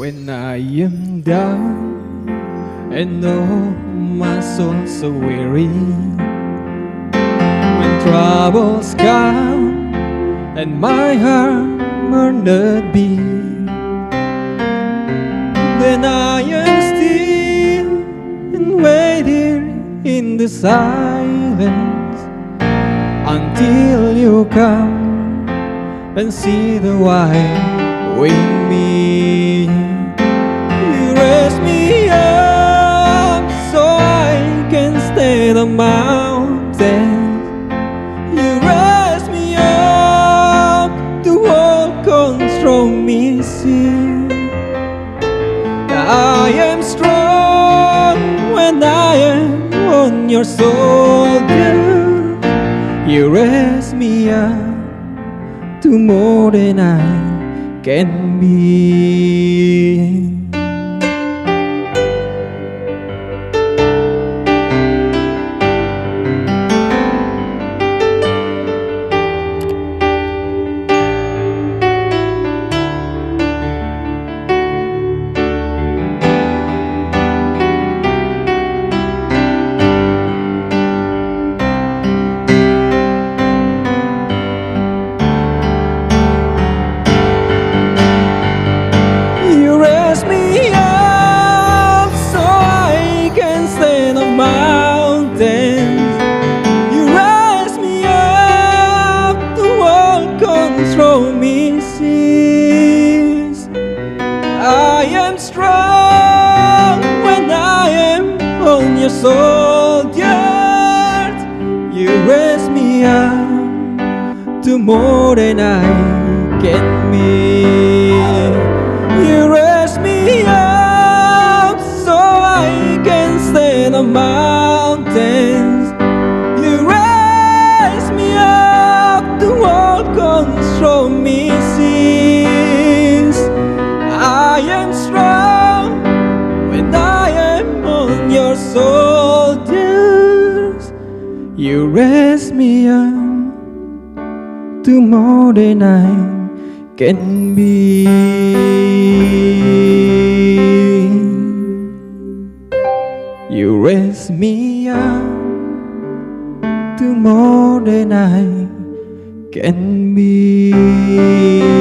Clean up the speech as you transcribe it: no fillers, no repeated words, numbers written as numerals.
When I am down and oh my soul so weary, when troubles come and my heart murdered be, then I am still and wait here in the silence until you come and see the white wing me. You raise me up so I can stay the mountains. You raise me up to hold control me, see. I am strong when I am on your shoulder. You raise me up to more than I can be. Control me, sees. I am strong when I am on your soldiers. You raise me up to more than I can be. You raise me up so I can stay the mountains. You raise me up to walk control me, sees. I am strong when I am on your shoulders. You raise me up to more than I can be. You raise me up to more than I can be.